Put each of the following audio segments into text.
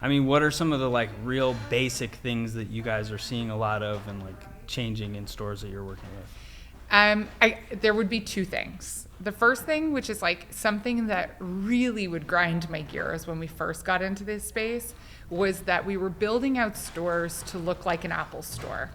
I mean, what are some of the like real basic things that you guys are seeing a lot of and like changing in stores that you're working with? There would be two things. The first thing, which is like something that really would grind my gears when we first got into this space, was that we were building out stores to look like an Apple store.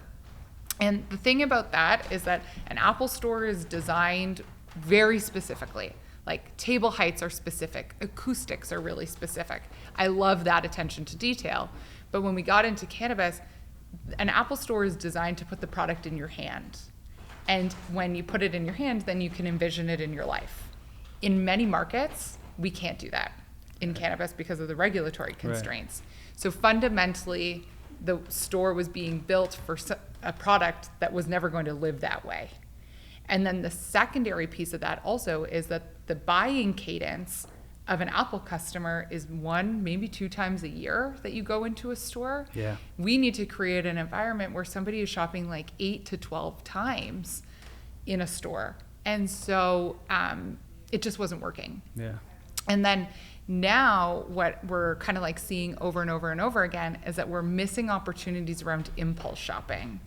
And the thing about that is that an Apple store is designed very specifically. Like table heights are specific, acoustics are really specific. I love that attention to detail. But when we got into cannabis, an Apple store is designed to put the product in your hand. And when you put it in your hand, then you can envision it in your life. In many markets, we can't do that in cannabis because of the regulatory constraints. Right. So fundamentally, the store was being built for a product that was never going to live that way. And then the secondary piece of that also is that the buying cadence of an Apple customer is 1, maybe 2 times a year that you go into a store. Yeah. We need to create an environment where somebody is shopping like 8 to 12 times in a store. And so it just wasn't working. Yeah. And then now what we're kind of like seeing over and over and over again is that we're missing opportunities around impulse shopping.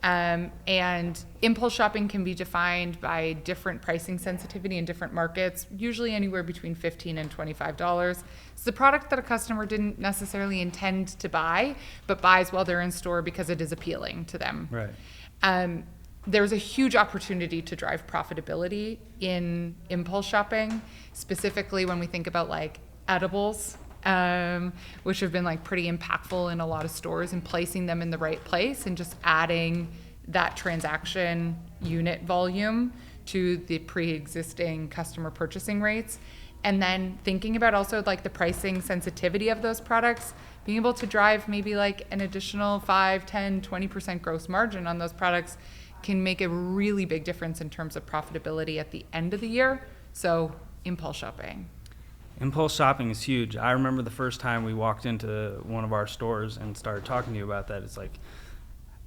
And impulse shopping can be defined by different pricing sensitivity in different markets, usually anywhere between $15 and $25. It's the product that a customer didn't necessarily intend to buy, but buys while they're in store because it is appealing to them. Right. There's a huge opportunity to drive profitability in impulse shopping, specifically when we think about like edibles, which have been like pretty impactful in a lot of stores, and placing them in the right place and just adding that transaction unit volume to the pre-existing customer purchasing rates. And then thinking about also like the pricing sensitivity of those products, being able to drive maybe like an additional 5, 10, 20% gross margin on those products can make a really big difference in terms of profitability at the end of the year. So impulse shopping. Impulse shopping is huge. I remember the first time we walked into one of our stores and started talking to you about that. It's like,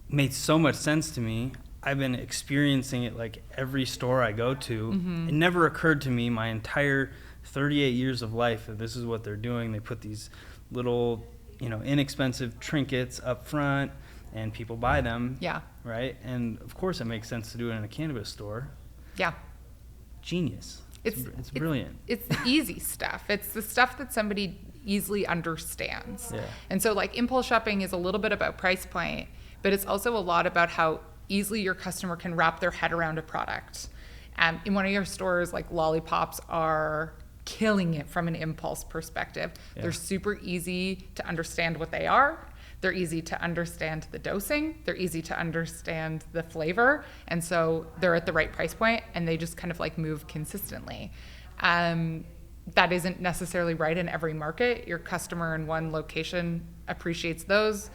it made so much sense to me. I've been experiencing it like every store I go to. Mm-hmm. It never occurred to me my entire 38 years of life that this is what they're doing. They put these little, inexpensive trinkets up front and people buy them. Yeah. Right? And of course it makes sense to do it in a cannabis store. Yeah. Genius. It's brilliant. It's the easy stuff. It's the stuff that somebody easily understands. Yeah. And so like impulse shopping is a little bit about price point, but it's also a lot about how easily your customer can wrap their head around a product. In one of your stores, like lollipops are killing it from an impulse perspective. Yeah. They're super easy to understand what they are. They're easy to understand the dosing. They're easy to understand the flavor. And so they're at the right price point and they just kind of like move consistently. That isn't necessarily right in every market. Your customer in one location appreciates those.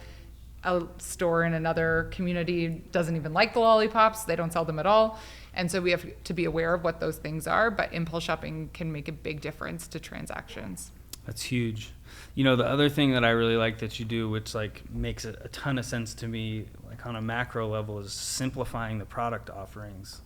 A store in another community doesn't even like the lollipops. They don't sell them at all. And so we have to be aware of what those things are, but impulse shopping can make a big difference to transactions. That's huge. The other thing that I really like that you do, which like makes a ton of sense to me, like on a macro level, is simplifying the product offerings.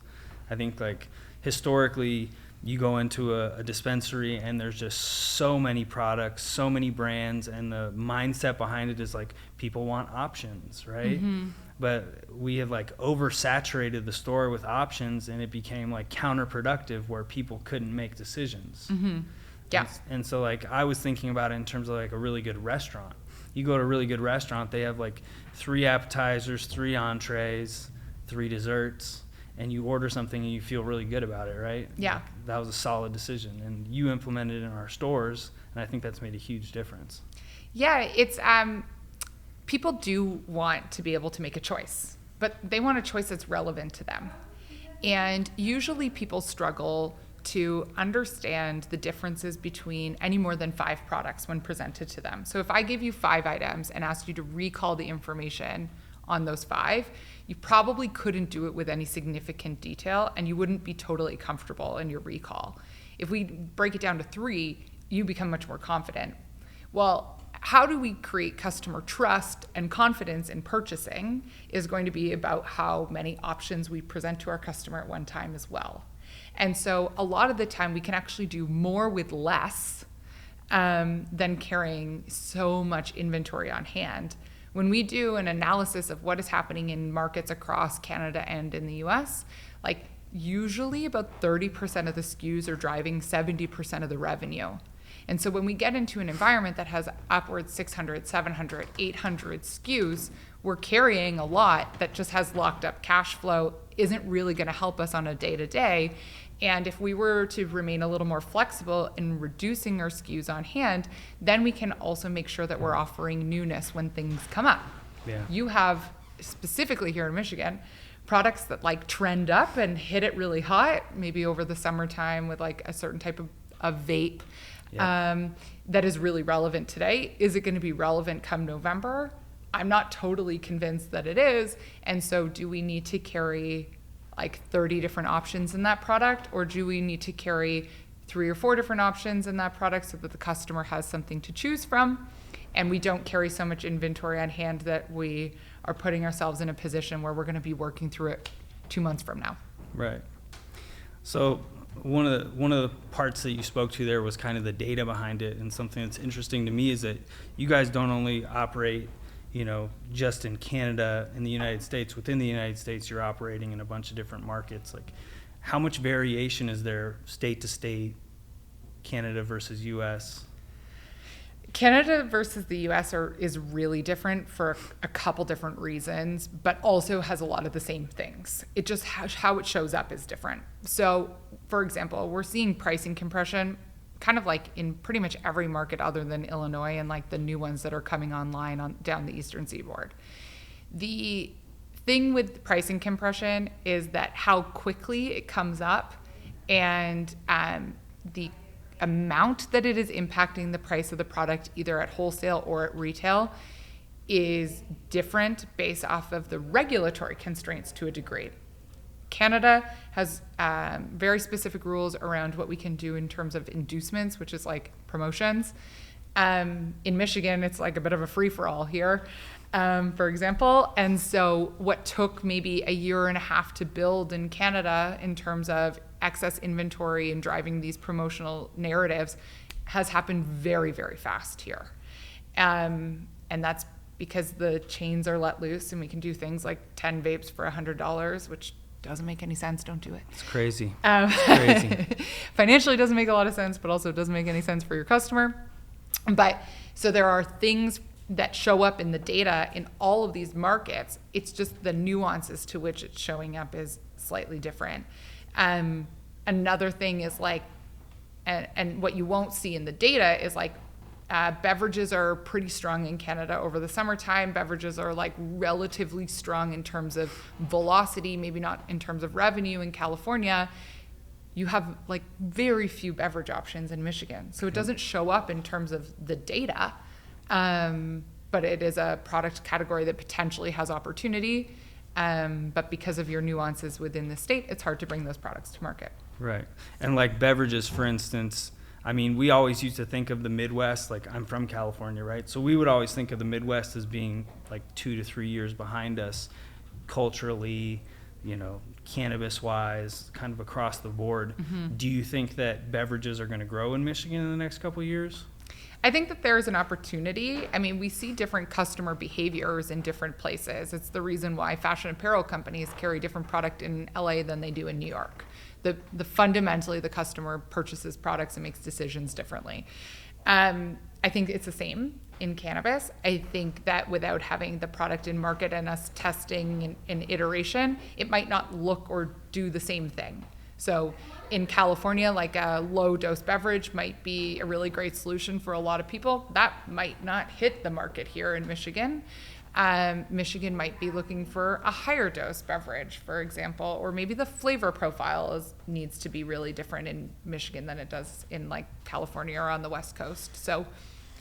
I think like historically you go into a dispensary and there's just so many products, so many brands, and the mindset behind it is like people want options, right? Mm-hmm. But we have like oversaturated the store with options and it became like counterproductive where people couldn't make decisions. Mm-hmm. Yeah. And so like I was thinking about it in terms of like a really good restaurant. You go to a really good restaurant, they have like 3 appetizers, 3 entrees, 3 desserts, and you order something and you feel really good about it, right? Yeah. Like, that was a solid decision, and you implemented it in our stores, and I think that's made a huge difference. Yeah, it's people do want to be able to make a choice, but they want a choice that's relevant to them. And usually people struggle to understand the differences between any more than 5 products when presented to them. So if I give you 5 items and asked you to recall the information on those 5, you probably couldn't do it with any significant detail and you wouldn't be totally comfortable in your recall. If we break it down to 3, you become much more confident. Well, how do we create customer trust and confidence in purchasing is going to be about how many options we present to our customer at one time as well. And so a lot of the time we can actually do more with less than carrying so much inventory on hand. When we do an analysis of what is happening in markets across Canada and in the US, like usually about 30% of the SKUs are driving 70% of the revenue. And so when we get into an environment that has upwards 600, 700, 800 SKUs, we're carrying a lot that just has locked up cash flow, isn't really going to help us on a day-to-day. And if we were to remain a little more flexible in reducing our SKUs on hand, then we can also make sure that we're offering newness when things come up. Yeah. You have, specifically here in Michigan, products that like trend up and hit it really hot, maybe over the summertime with like a certain type of vape. Yeah. That is really relevant today. Is it going to be relevant come November? I'm not totally convinced that it is. And so do we need to carry like 30 different options in that product, or do we need to carry 3 or 4 different options in that product so that the customer has something to choose from, and we don't carry so much inventory on hand that we are putting ourselves in a position where we're going to be working through it 2 months from now? Right. So one of the parts that you spoke to there was kind of the data behind it, and something that's interesting to me is that you guys don't only operate, you know, just in Canada and the United States. Within the United States, you're operating in a bunch of different markets. Like, how much variation is there state to state, Canada versus US? Canada versus the US is really different for a couple different reasons, but also has a lot of the same things. It just how it shows up is different. So, for example, we're seeing pricing compression kind of like in pretty much every market other than Illinois and like the new ones that are coming online down the eastern seaboard. The thing with pricing compression is that how quickly it comes up, and the amount that it is impacting the price of the product either at wholesale or at retail is different based off of the regulatory constraints to a degree. Canada has very specific rules around what we can do in terms of inducements, which is like promotions. In Michigan, it's like a bit of a free-for-all here, for example. And so what took maybe a year and a half to build in Canada in terms of excess inventory and driving these promotional narratives has happened very, very fast here. And that's because the chains are let loose and we can do things like 10 vapes for $100, which doesn't make any sense. Don't do it. It's crazy. It's crazy. Financially doesn't make a lot of sense, but also doesn't make any sense for your customer. But so there are things that show up in the data in all of these markets. It's just the nuances to which it's showing up is slightly different. Another thing is like, and what you won't see in the data is like, beverages are pretty strong in Canada over the summertime. Beverages are like relatively strong in terms of velocity, maybe not in terms of revenue. In California, you have like very few beverage options in Michigan. So it doesn't show up in terms of the data, but it is a product category that potentially has opportunity. But because of your nuances within the state, it's hard to bring those products to market. Right. And like beverages, for instance, I mean, we always used to think of the Midwest, like I'm from California, right? So we would always think of the Midwest as being like 2 to 3 years behind us culturally, you know, cannabis-wise, kind of across the board. Mm-hmm. Do you think that beverages are going to grow in Michigan in the next couple of years? I think that there's an opportunity. I mean, we see different customer behaviors in different places. It's the reason why fashion apparel companies carry different product in LA than they do in New York. The fundamentally, the customer purchases products and makes decisions differently. I think it's the same in cannabis. I think that without having the product in market and us testing and iteration, it might not look or do the same thing. So in California, like a low dose beverage might be a really great solution for a lot of people. That might not hit the market here in Michigan. Michigan might be looking for a higher dose beverage, for example, or maybe the flavor profile needs to be really different in Michigan than it does in like California or on the West Coast. So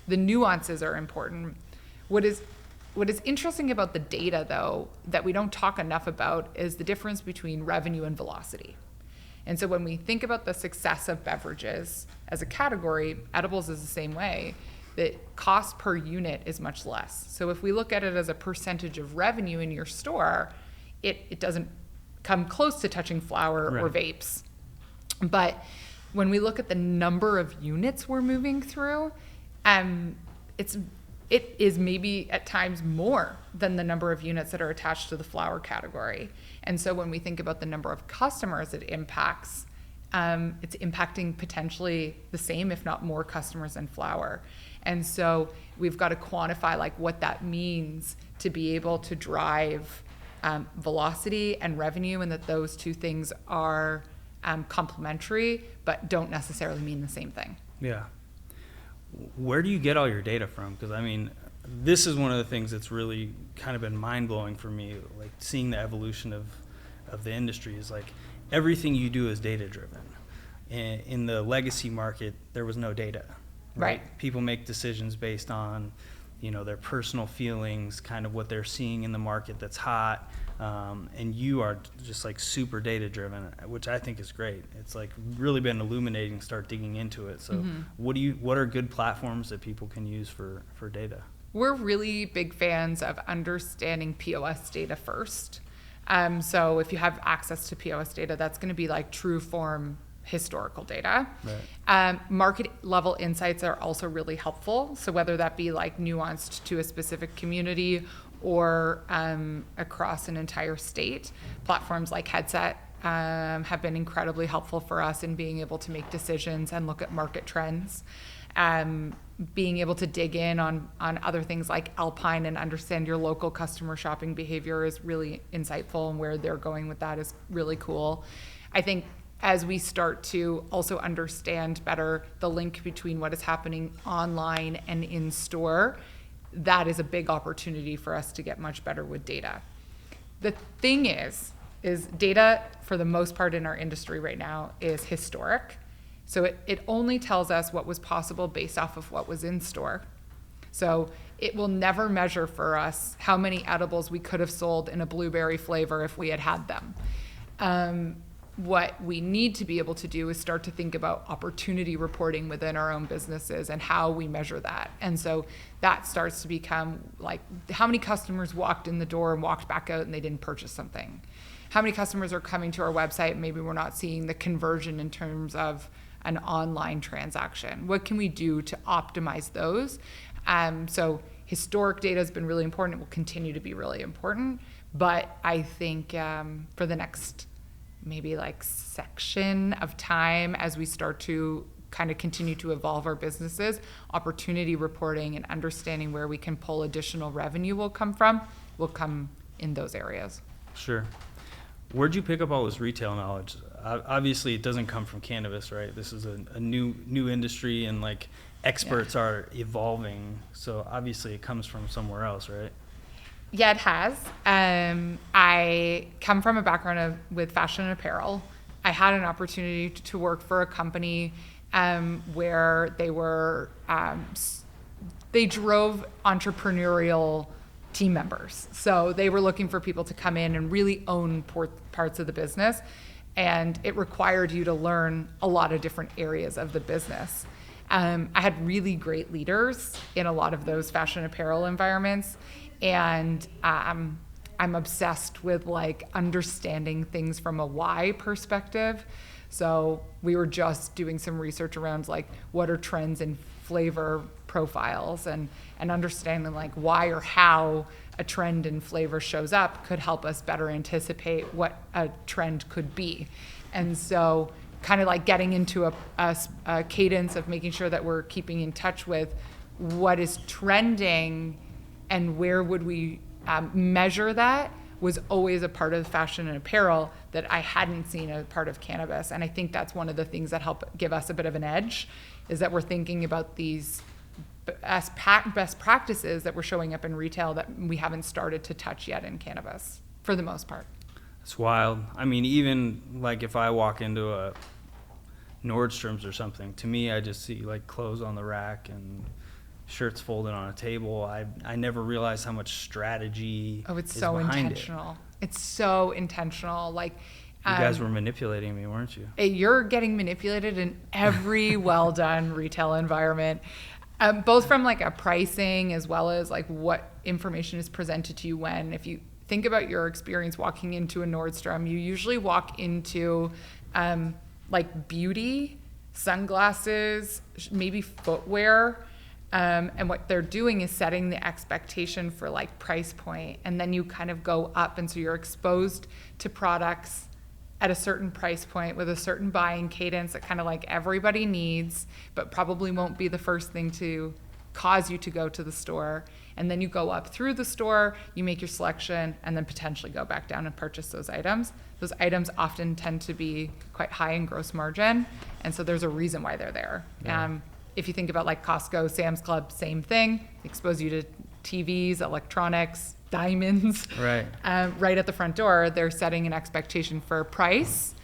the nuances are important. What is interesting about the data, though, that we don't talk enough about is the difference between revenue and velocity. And so when we think about the success of beverages as a category, edibles is the same way. The cost per unit is much less. So if we look at it as a percentage of revenue in your store, it doesn't come close to touching flower or vapes. But when we look at the number of units we're moving through, it is maybe at times more than the number of units that are attached to the flower category. And so when we think about the number of customers it impacts, it's impacting potentially the same, if not more, customers in flower. And so we've got to quantify like what that means to be able to drive velocity and revenue, and that those two things are complementary, but don't necessarily mean the same thing. Yeah. Where do you get all your data from? Because I mean, this is one of the things that's really kind of been mind-blowing for me, like seeing the evolution of the industry is like everything you do is data-driven. In the legacy market, there was no data. Right. People make decisions based on, you know, their personal feelings, kind of what they're seeing in the market that's hot, and you are just like super data driven, which I think is great. It's like really been illuminating, start digging into it. So what are good platforms that people can use for data? We're really big fans of understanding POS data first. So if you have access to POS data, that's going to be like true form historical data. Right. Market level insights are also really helpful. So whether that be like nuanced to a specific community or across an entire state, platforms like Headset have been incredibly helpful for us in being able to make decisions and look at market trends. Being able to dig in on other things like Alpine and understand your local customer shopping behavior is really insightful, and where they're going with that is really cool. I think as we start to also understand better the link between what is happening online and in store, that is a big opportunity for us to get much better with data. The thing is data, for the most part in our industry right now, is historic. So it only tells us what was possible based off of what was in store. So it will never measure for us how many edibles we could have sold in a blueberry flavor if we had had them. What we need to be able to do is start to think about opportunity reporting within our own businesses and how we measure that. And so that starts to become like, how many customers walked in the door and walked back out and they didn't purchase something? How many customers are coming to our website and maybe we're not seeing the conversion in terms of an online transaction? What can we do to optimize those? So historic data has been really important. It will continue to be really important. But I think for the next maybe like section of time, as we start to kind of continue to evolve our businesses, opportunity reporting and understanding where we can pull additional revenue will come in those areas. Sure. Where'd you pick up all this retail knowledge? Obviously it doesn't come from cannabis, right? This is a new industry, and like experts are evolving. So obviously it comes from somewhere else, right? Yeah, it has. I come from a background with fashion and apparel. I had an opportunity to work for a company where they drove entrepreneurial team members. So they were looking for people to come in and really own parts of the business. And it required you to learn a lot of different areas of the business. I had really great leaders in a lot of those fashion apparel environments. And I'm obsessed with like understanding things from a why perspective. So we were just doing some research around like what are trends in flavor profiles, and understanding like why or how a trend in flavor shows up could help us better anticipate what a trend could be. And so kind of like getting into a cadence of making sure that we're keeping in touch with what is trending and where would we measure that was always a part of fashion and apparel that I hadn't seen as part of cannabis. And I think that's one of the things that help give us a bit of an edge, is that we're thinking about these best practices that were showing up in retail that we haven't started to touch yet in cannabis, for the most part. It's wild. I mean, even like if I walk into a Nordstrom's or something, to me I just see like clothes on the rack and shirts folded on a table. I never realized how much strategy it's is so behind intentional. It's so intentional. Like you guys were manipulating me, weren't you? You're getting manipulated in every well done retail environment, both from like a pricing as well as like what information is presented to you when. If you think about your experience walking into a Nordstrom, you usually walk into like beauty, sunglasses, maybe footwear. And what they're doing is setting the expectation for like price point, and then you kind of go up, and so you're exposed to products at a certain price point with a certain buying cadence that kind of like everybody needs, but probably won't be the first thing to cause you to go to the store. And then you go up through the store, you make your selection, and then potentially go back down and purchase those items. Those items often tend to be quite high in gross margin, and so there's a reason why they're there. Yeah. If you think about like Costco, Sam's Club, same thing. They expose you to TVs, electronics, diamonds. Right. Right at the front door, they're setting an expectation for price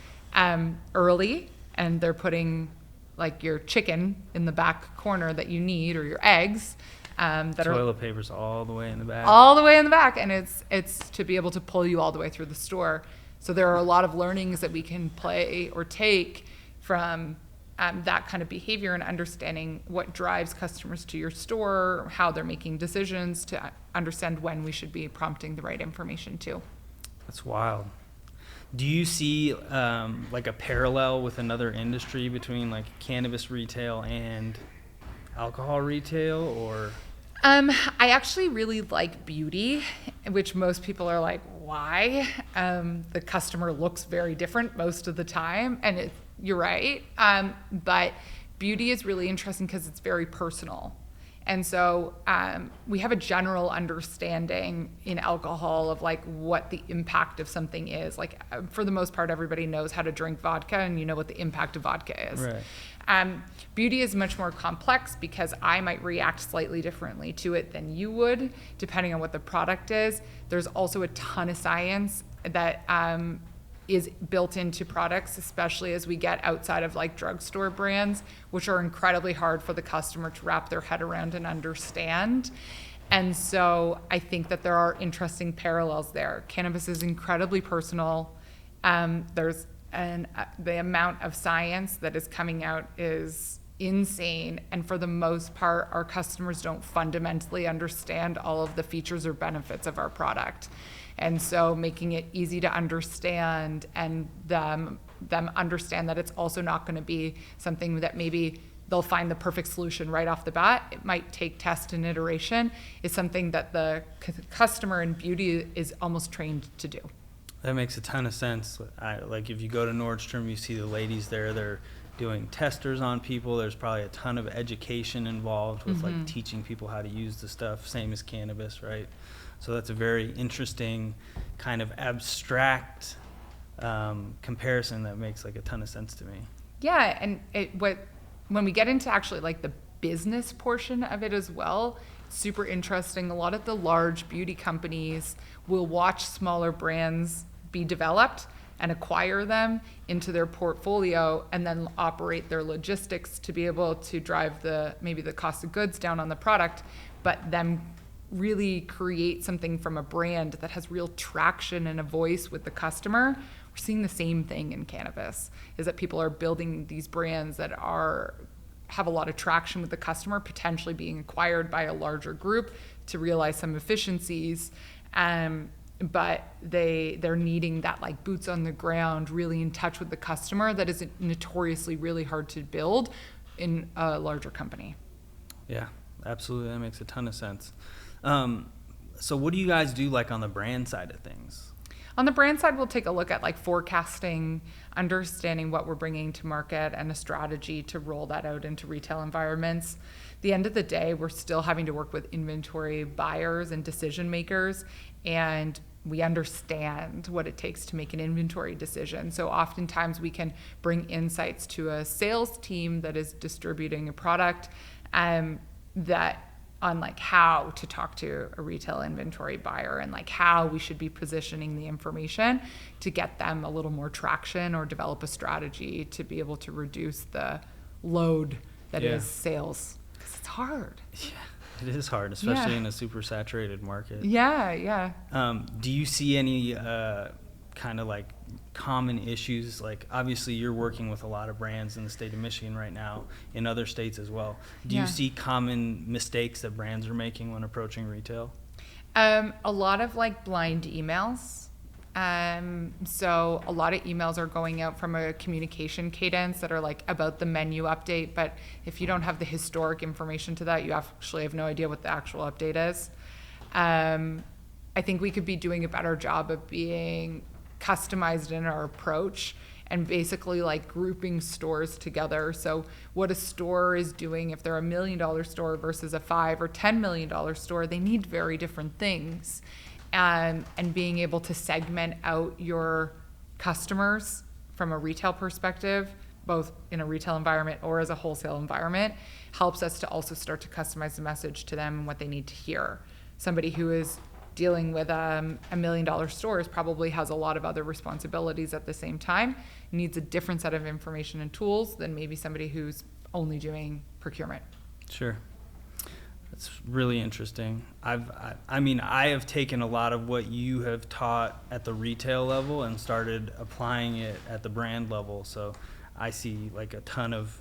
early, and they're putting like your chicken in the back corner that you need, or your eggs. Toilet paper's all the way in the back. All the way in the back, and it's to be able to pull you all the way through the store. So there are a lot of learnings that we can play or take from that kind of behavior, and understanding what drives customers to your store, how they're making decisions, to understand when we should be prompting the right information too. That's wild. Do you see like a parallel with another industry between like cannabis retail and alcohol retail, or? I actually really like beauty, which most people are like, why? The customer looks very different most of the time, and you're right. But beauty is really interesting because it's very personal. And so we have a general understanding in alcohol of like what the impact of something is. Like for the most part, everybody knows how to drink vodka, and you know what the impact of vodka is. Right. Beauty is much more complex because I might react slightly differently to it than you would, depending on what the product is. There's also a ton of science that is built into products, especially as we get outside of like drugstore brands, which are incredibly hard for the customer to wrap their head around and understand. And so I think that there are interesting parallels there. Cannabis is incredibly personal. There's the amount of science that is coming out is insane, and for the most part, our customers don't fundamentally understand all of the features or benefits of our product. And so making it easy to understand, and them understand that it's also not going to be something that maybe they'll find the perfect solution right off the bat. It might take test and iteration, is something that the customer in beauty is almost trained to do. That makes a ton of sense. Like if you go to Nordstrom, you see the ladies there, they're doing testers on people. There's probably a ton of education involved with like teaching people how to use the stuff, same as cannabis, right? So that's a very interesting kind of abstract comparison that makes like a ton of sense to me. Yeah, and when we get into actually like the business portion of it as well, super interesting. A lot of the large beauty companies will watch smaller brands be developed and acquire them into their portfolio, and then operate their logistics to be able to drive maybe the cost of goods down on the product, but then really create something from a brand that has real traction and a voice with the customer. We're seeing the same thing in cannabis, is that people are building these brands that have a lot of traction with the customer, potentially being acquired by a larger group to realize some efficiencies. But they're needing that like boots on the ground, really in touch with the customer, that is notoriously really hard to build in a larger company. Yeah, absolutely. That makes a ton of sense. So what do you guys do like on the brand side of things? On the brand side, we'll take a look at like forecasting, understanding what we're bringing to market, and a strategy to roll that out into retail environments. At the end of the day, we're still having to work with inventory buyers and decision makers, and we understand what it takes to make an inventory decision. So oftentimes we can bring insights to a sales team that is distributing a product that on like how to talk to a retail inventory buyer, and like how we should be positioning the information to get them a little more traction, or develop a strategy to be able to reduce the load that is sales. Because it's hard. Yeah. It is hard, especially in a super saturated market. Yeah. Do you see any kind of like common issues? Like obviously you're working with a lot of brands in the state of Michigan right now, in other states as well. Do you see common mistakes that brands are making when approaching retail? A lot of like blind emails. So a lot of emails are going out from a communication cadence that are like about the menu update. But if you don't have the historic information to that, you actually have no idea what the actual update is. I think we could be doing a better job of being customized in our approach and basically like grouping stores together. So what a store is doing, if they're $1 million store versus a $5 or $10 million store, they need very different things. And being able to segment out your customers from a retail perspective, both in a retail environment or as a wholesale environment, helps us to also start to customize the message to them and what they need to hear. Somebody who is dealing with $1 million stores probably has a lot of other responsibilities at the same time, needs a different set of information and tools than maybe somebody who's only doing procurement. Sure. That's really interesting. I have taken a lot of what you have taught at the retail level and started applying it at the brand level. So I see like a ton of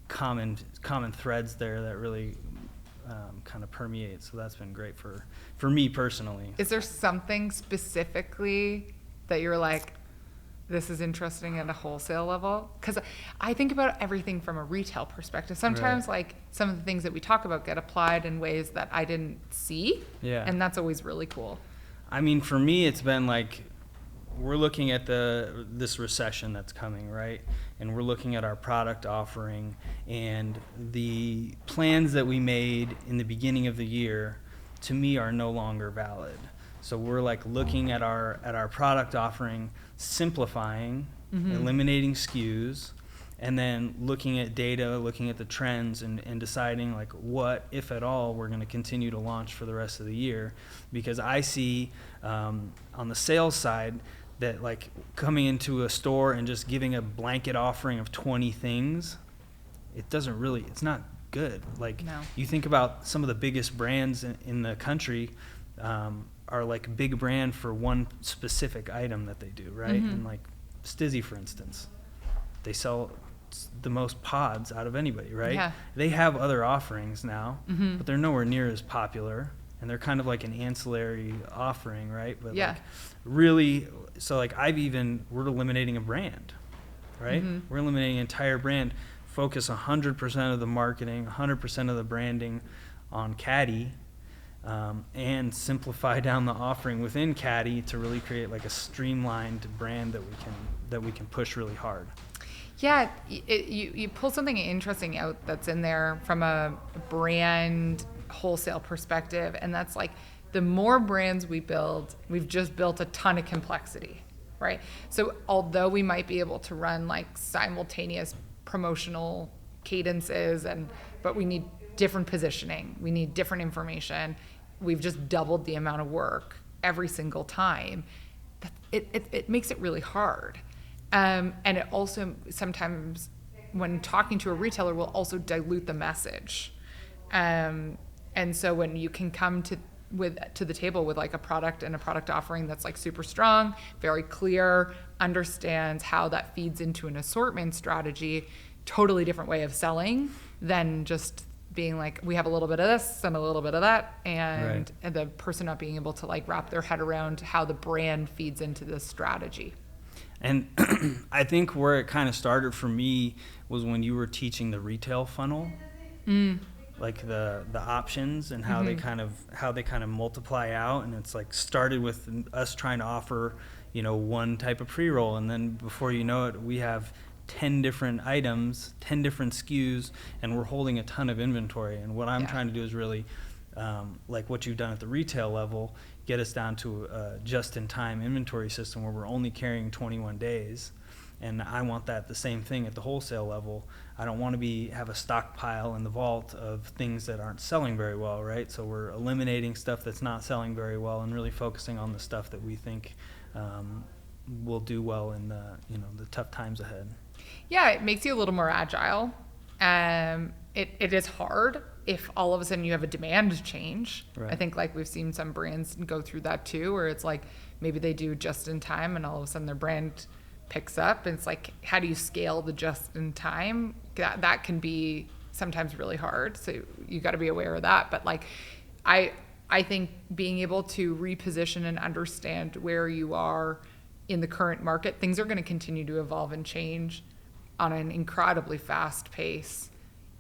common threads there that really kind of permeate. So that's been great for me personally. Is there something specifically that you're like, this is interesting at a wholesale level? Because I think about everything from a retail perspective. Sometimes like some of the things that we talk about get applied in ways that I didn't see. Yeah. And that's always really cool. I mean, for me, it's been like, we're looking at this recession that's coming, right? And we're looking at our product offering and the plans that we made in the beginning of the year, to me, are no longer valid. So we're like looking at our product offering, simplifying, eliminating SKUs, and then looking at data, looking at the trends, and deciding like what, if at all, we're going to continue to launch for the rest of the year. It's I see on the sales side that like coming into a store and just giving a blanket offering of 20 things, it's not good. Like No. You think about some of the biggest brands in the country, are like big brand for one specific item that they do, right? And like Stizzy, for instance, they sell the most pods out of anybody, right? Yeah. They have other offerings now, but they're nowhere near as popular, and they're kind of like an ancillary offering, right? But Yeah. like really, so like we're eliminating a brand, right? We're eliminating an entire brand, focus 100% of the marketing, 100% of the branding on Caddy, and simplify down the offering within Caddy to really create like a streamlined brand that we can push really hard. Yeah, you pull something interesting out that's in there from a brand wholesale perspective, and that's like the more brands we build, we've just built a ton of complexity, right? So although we might be able to run like simultaneous promotional cadences, but we need different positioning, we need different information. We've just doubled the amount of work every single time. It makes it really hard. And it also sometimes, when talking to a retailer, will also dilute the message. And so when you can come to the table with like a product and a product offering that's like super strong, very clear, understands how that feeds into an assortment strategy, totally different way of selling than just being like, we have a little bit of this and a little bit of that, and the person not being able to like wrap their head around how the brand feeds into this strategy. And I think where it kind of started for me was when you were teaching the retail funnel, like the options and how they kind of multiply out. And it's like started with us trying to offer, one type of pre-roll, and then before you know it, we have 10 different items, 10 different SKUs, and we're holding a ton of inventory. And what I'm trying to do is really, like what you've done at the retail level, get us down to a just-in-time inventory system where we're only carrying 21 days. And I want that the same thing at the wholesale level. I don't want to have a stockpile in the vault of things that aren't selling very well, right? So we're eliminating stuff that's not selling very well and really focusing on the stuff that we think will do well in the tough times ahead. Yeah, it makes you a little more agile. It is hard if all of a sudden you have a demand change. Right. I think like we've seen some brands go through that too, where it's like maybe they do just in time and all of a sudden their brand picks up, and it's like, how do you scale the just in time? That can be sometimes really hard. So you got to be aware of that. But like, I I think being able to reposition and understand where you are in the current market, things are going to continue to evolve and change on an incredibly fast pace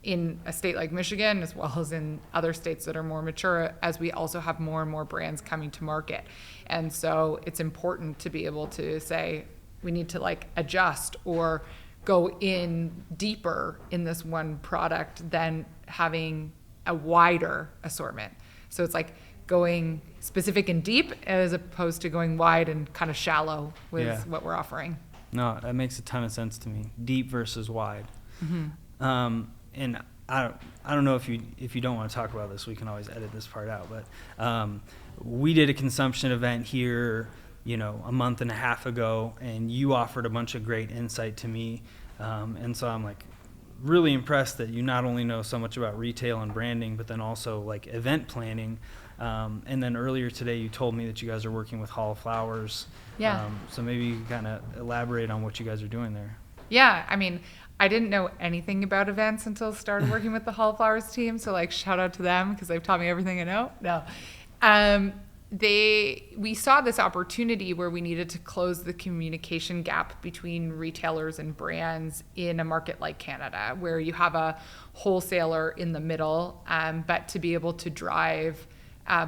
in a state like Michigan, as well as in other states that are more mature, as we also have more and more brands coming to market. And so it's important to be able to say, we need to like adjust or go in deeper in this one product than having a wider assortment. So it's like going specific and deep as opposed to going wide and kind of shallow with what we're offering. No, that makes a ton of sense to me. Deep versus wide. And I don't know if you don't want to talk about this, we can always edit this part out. But we did a consumption event here, a month and a half ago, and you offered a bunch of great insight to me. And so I'm like really impressed that you not only know so much about retail and branding, but then also like event planning. And then earlier today, you told me that you guys are working with Hall of Flowers. Yeah. So maybe you can kind of elaborate on what you guys are doing there. Yeah, I mean, I didn't know anything about events until I started working with the Hall of Flowers team. So like shout out to them because they've taught me everything I know. No. We saw this opportunity where we needed to close the communication gap between retailers and brands in a market like Canada, where you have a wholesaler in the middle, but to be able to drive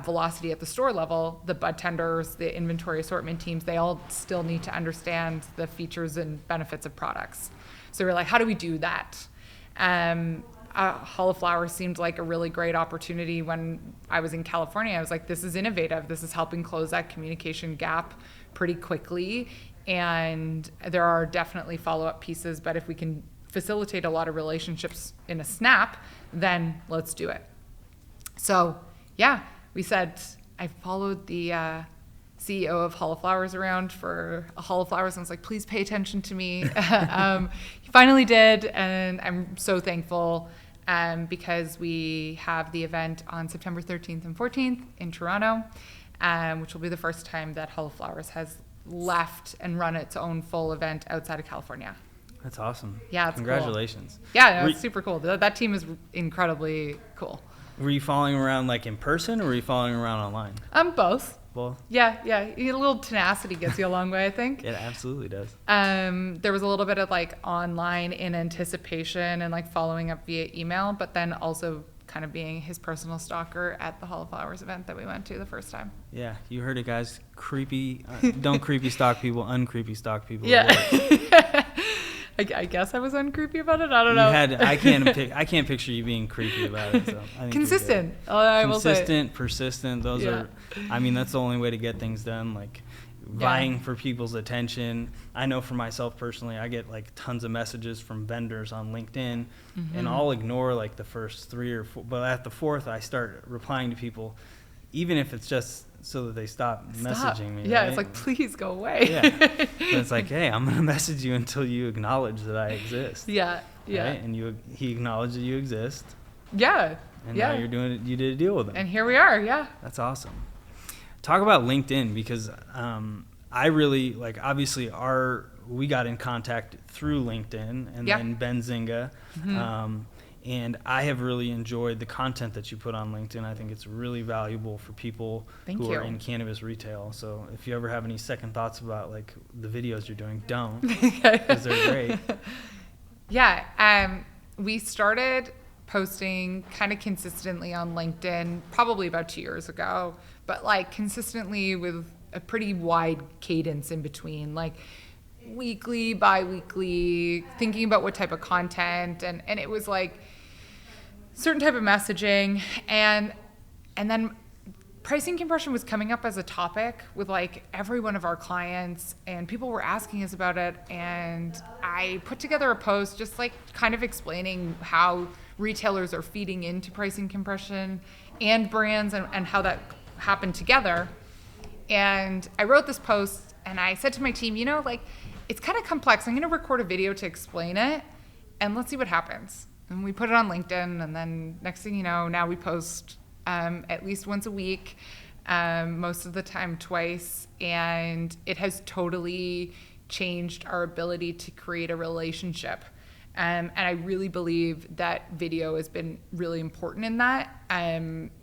velocity at the store level, the bud tenders, the inventory assortment teams, they all still need to understand the features and benefits of products. So we're like, how do we do that? Hall of Flowers seemed like a really great opportunity. When I was in California, I was like, this is innovative. This is helping close that communication gap pretty quickly. And there are definitely follow-up pieces, but if we can facilitate a lot of relationships in a snap, then let's do it. So yeah, we said, I followed the CEO of Hall of Flowers around for a Hall of Flowers, and was like, please pay attention to me. He finally did, and I'm so thankful because we have the event on September 13th and 14th in Toronto, which will be the first time that Hall of Flowers has left and run its own full event outside of California. That's awesome. Yeah, it's Congratulations. Cool. Yeah, no, it's super cool. That team is incredibly cool. Were you following around like in person, or were you following around online? Both. Both? Yeah. A little tenacity gets you a long way, I think. It absolutely does. There was a little bit of like online in anticipation and like following up via email, but then also kind of being his personal stalker at the Hall of Flowers event that we went to the first time. Yeah, you heard it, guys. Creepy, don't creepy stalk people, uncreepy stalk people. Yeah. I guess I was uncreepy about it. I don't know. I can't picture you being creepy about it. So I think consistent. I will say. Consistent, persistent. Those are. I mean, that's the only way to get things done. Like vying for people's attention. I know for myself personally, I get like tons of messages from vendors on LinkedIn, and I'll ignore like the first 3 or 4. But at the 4th, I start replying to people, even if it's just so that they stop messaging me. Yeah, right? it's like, please go away. Yeah. But it's like, hey, I'm going to message you until you acknowledge that I exist. Yeah. Right? And he acknowledged that you exist. Yeah. And now you did a deal with him. And here we are, yeah. That's awesome. Talk about LinkedIn, because I really, like, obviously we got in contact through LinkedIn, and then Ben Zinga. And I have really enjoyed the content that you put on LinkedIn. I think it's really valuable for people who are in cannabis retail. So if you ever have any second thoughts about like the videos you're doing, don't, because they're great. Yeah, we started posting kind of consistently on LinkedIn probably about 2 years ago, but like consistently with a pretty wide cadence in between, like weekly, bi-weekly, thinking about what type of content, and it was like certain type of messaging, and then pricing compression was coming up as a topic with like every one of our clients, and people were asking us about it, and I put together a post just like kind of explaining how retailers are feeding into pricing compression and brands, and how that happened together. And I wrote this post, and I said to my team, like, it's kind of complex. I'm going to record a video to explain it, and let's see what happens. And we put it on LinkedIn, and then next thing you know, now we post at least once a week, most of the time twice, and it has totally changed our ability to create a relationship. And I really believe that video has been really important in that.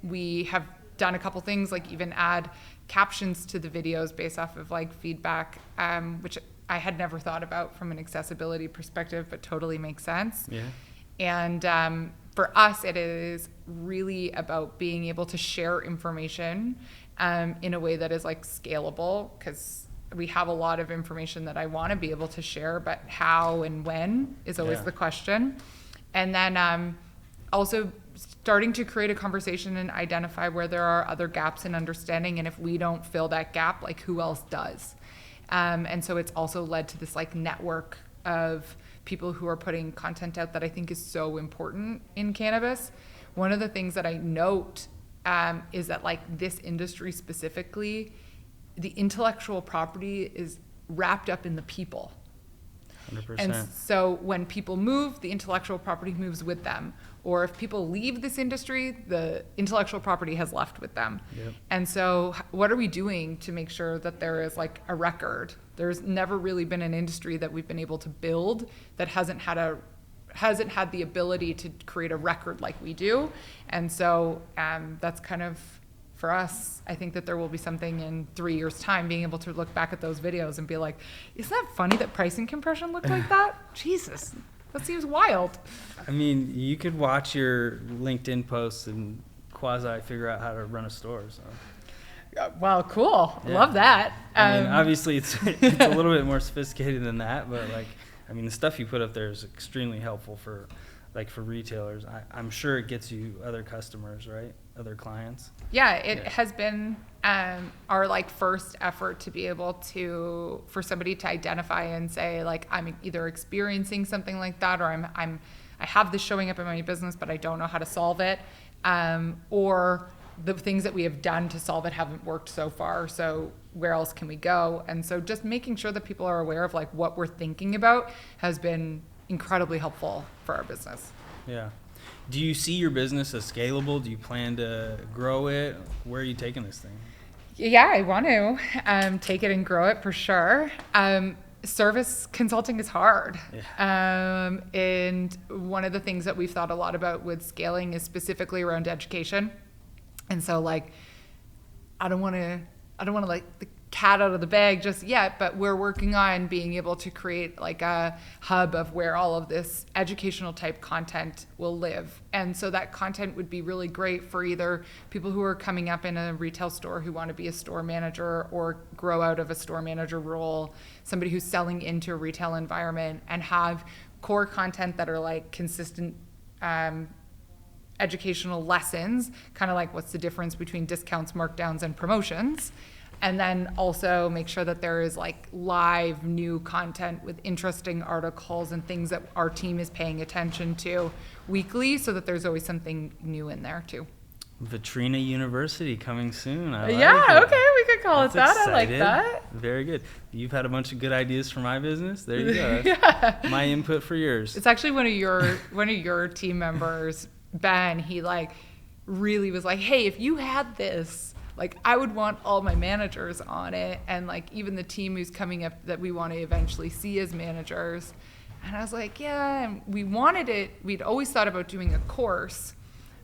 We have done a couple things, like even add captions to the videos based off of like feedback, which I had never thought about from an accessibility perspective, but totally makes sense. Yeah. And for us, it is really about being able to share information in a way that is like scalable, because we have a lot of information that I want to be able to share, but how and when is always the question. And then also starting to create a conversation and identify where there are other gaps in understanding, and if we don't fill that gap, like who else does. And so it's also led to this like network of people who are putting content out that I think is so important in cannabis. One of the things that I note is that like this industry specifically, the intellectual property is wrapped up in the people. 100%. And so when people move, the intellectual property moves with them. Or if people leave this industry, the intellectual property has left with them. Yep. And so what are we doing to make sure that there is like a record? There's never really been an industry that we've been able to build that hasn't had the ability to create a record like we do. And so that's kind of, for us, I think that there will be something in 3 years' time being able to look back at those videos and be like, isn't that funny that pricing compression looked like that? Jesus, that seems wild. I mean, you could watch your LinkedIn posts and quasi figure out how to run a store. So. Well, cool. Yeah. Love that. I mean, obviously it's a little bit more sophisticated than that, but like, I mean, the stuff you put up there is extremely helpful for retailers. I'm sure it gets you other customers, right? Other clients. Yeah, it has been our like first effort to be able to, for somebody to identify and say like, I'm either experiencing something like that, or I have this showing up in my business, but I don't know how to solve it, or the things that we have done to solve it haven't worked so far. So where else can we go? And so just making sure that people are aware of like what we're thinking about has been incredibly helpful for our business. Yeah. Do you see your business as scalable? Do you plan to grow it? Where are you taking this thing? Yeah, I want to take it and grow it for sure. Service consulting is hard. Yeah. And one of the things that we've thought a lot about with scaling is specifically around education. And so like, I don't want to like the cat out of the bag just yet, but we're working on being able to create like a hub of where all of this educational type content will live. And so that content would be really great for either people who are coming up in a retail store who want to be a store manager or grow out of a store manager role, somebody who's selling into a retail environment, and have core content that are like consistent educational lessons, kind of like what's the difference between discounts, markdowns, and promotions. And then also make sure that there is like live new content with interesting articles and things that our team is paying attention to weekly, so that there's always something new in there too. Vitrina University coming soon. I like Yeah, it. okay, we could call That's it that. excited. I like that. Very good. You've had a bunch of good ideas for my business. There you go. Yeah. My input for yours. It's actually one of your team members, Ben. He like really was like, hey, if you had this, like I would want all my managers on it, and like even the team who's coming up that we want to eventually see as managers. And I was like, yeah, and we wanted it. We'd always thought about doing a course,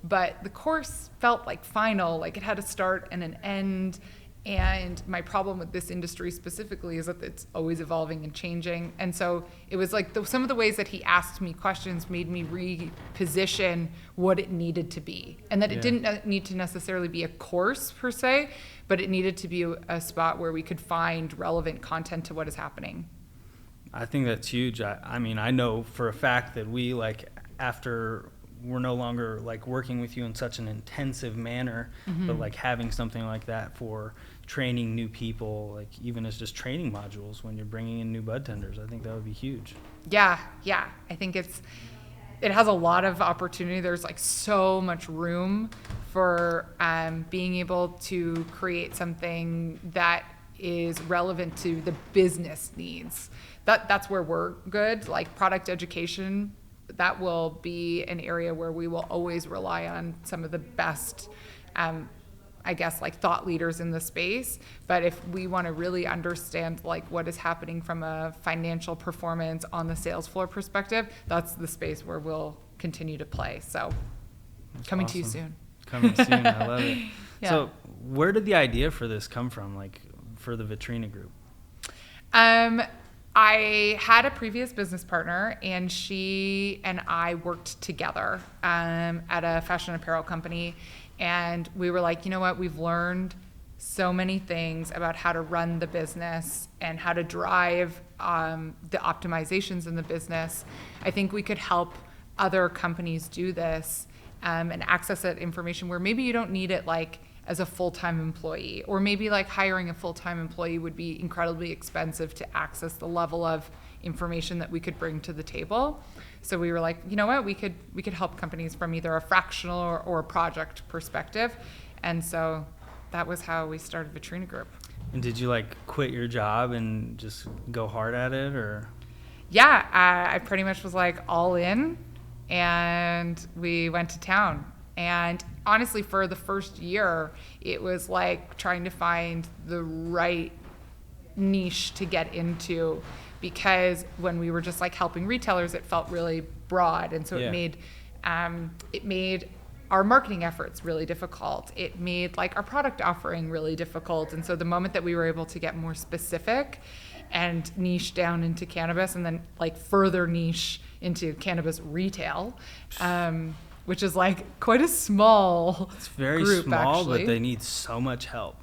but the course felt like final, like it had a start and an end. And my problem with this industry specifically is that it's always evolving and changing. And so it was like some of the ways that he asked me questions made me reposition what it needed to be. And that it didn't need to necessarily be a course per se, but it needed to be a spot where we could find relevant content to what is happening. I think that's huge. I mean, I know for a fact that we, like, after we're no longer like working with you in such an intensive manner, but like having something like that for training new people, like even as just training modules when you're bringing in new bud tenders, I think that would be huge. Yeah. I think it has a lot of opportunity. There's like so much room for being able to create something that is relevant to the business needs. That's where we're good. Like product education, that will be an area where we will always rely on some of the best, I guess, like thought leaders in the space. But if we want to really understand like what is happening from a financial performance on the sales floor perspective, that's the space where we'll continue to play. So That's coming awesome. to you soon. Coming soon. I love it. Yeah. So where did the idea for this come from, like for the Vitrina Group? I had a previous business partner, and she and I worked together at a fashion apparel company. And we were like, you know what? We've learned so many things about how to run the business and how to drive the optimizations in the business. I think we could help other companies do this and access that information where maybe you don't need it like as a full-time employee, or maybe like hiring a full-time employee would be incredibly expensive to access the level of information that we could bring to the table. So we were like, you know what, we could help companies from either a fractional or a project perspective. And so that was how we started Vitrina Group. And did you like quit your job and just go hard at it, or? Yeah, I pretty much was like all in, and we went to town. And honestly, for the first year, it was like trying to find the right niche to get into, because when we were just like helping retailers, it felt really broad. And so it made our marketing efforts really difficult. It made like our product offering really difficult. And so the moment that we were able to get more specific and niche down into cannabis, and then like further niche into cannabis retail, which is like quite a small It's very group, small, actually. but they need so much help.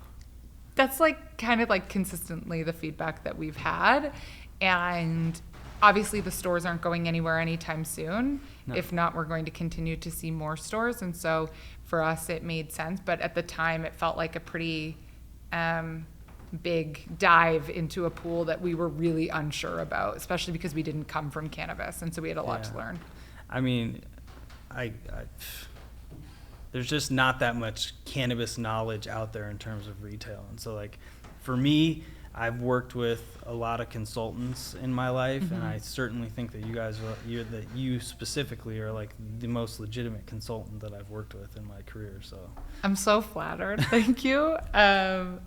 That's like kind of like consistently the feedback that we've had. And obviously the stores aren't going anywhere anytime soon. No. If not, we're going to continue to see more stores. And so for us, it made sense. But at the time, it felt like a pretty big dive into a pool that we were really unsure about, especially because we didn't come from cannabis. And so we had a lot to learn. I mean, there's just not that much cannabis knowledge out there in terms of retail. And so like for me, I've worked with a lot of consultants in my life, and I certainly think that you specifically are like the most legitimate consultant that I've worked with in my career. So I'm so flattered. Thank you. That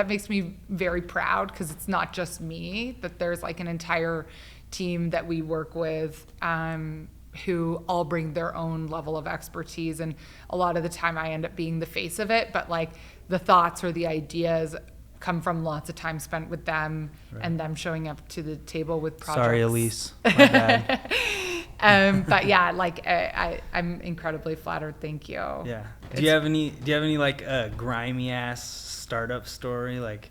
makes me very proud, because it's not just me, that there's like an entire team that we work with who all bring their own level of expertise. And a lot of the time I end up being the face of it, but like the thoughts or the ideas come from lots of time spent with them, and them showing up to the table with projects. Sorry, Elise. My bad. But yeah, like I'm incredibly flattered. Thank you. Yeah. Do you have any like grimy ass startup story, like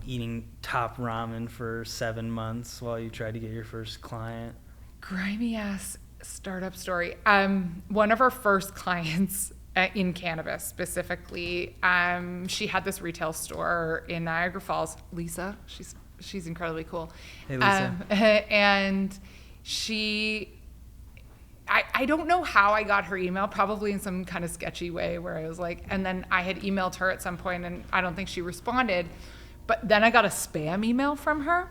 eating top ramen for 7 months while you tried to get your first client? Grimy ass startup story. One of our first clients in cannabis specifically, she had this retail store in Niagara Falls. Lisa, she's incredibly cool. Hey, Lisa. And I don't know how I got her email, probably in some kind of sketchy way where I was like, and then I had emailed her at some point and I don't think she responded, but then I got a spam email from her.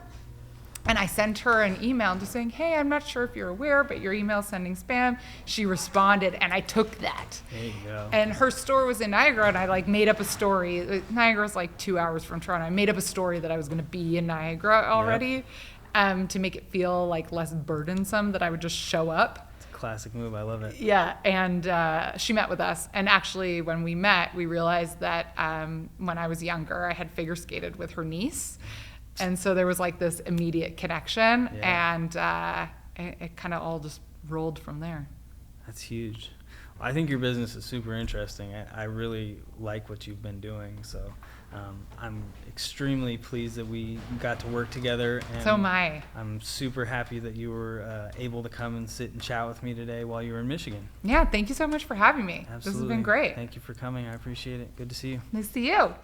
And I sent her an email just saying, hey, I'm not sure if you're aware, but your email's sending spam. She responded, and I took that. There you go. And her store was in Niagara, and I like made up a story. Niagara's like 2 hours from Toronto. I made up a story that I was going to be in Niagara already, to make it feel like less burdensome that I would just show up. It's a classic move. I love it. Yeah, and she met with us. And actually, when we met, we realized that when I was younger, I had figure skated with her niece. And so there was like this immediate connection, and it kind of all just rolled from there. That's huge. Well, I think your business is super interesting. I really like what you've been doing. So I'm extremely pleased that we got to work together. And so am I. I'm super happy that you were able to come and sit and chat with me today while you were in Michigan. Yeah, thank you so much for having me. Absolutely. This has been great. Thank you for coming. I appreciate it. Good to see you. Nice to see you.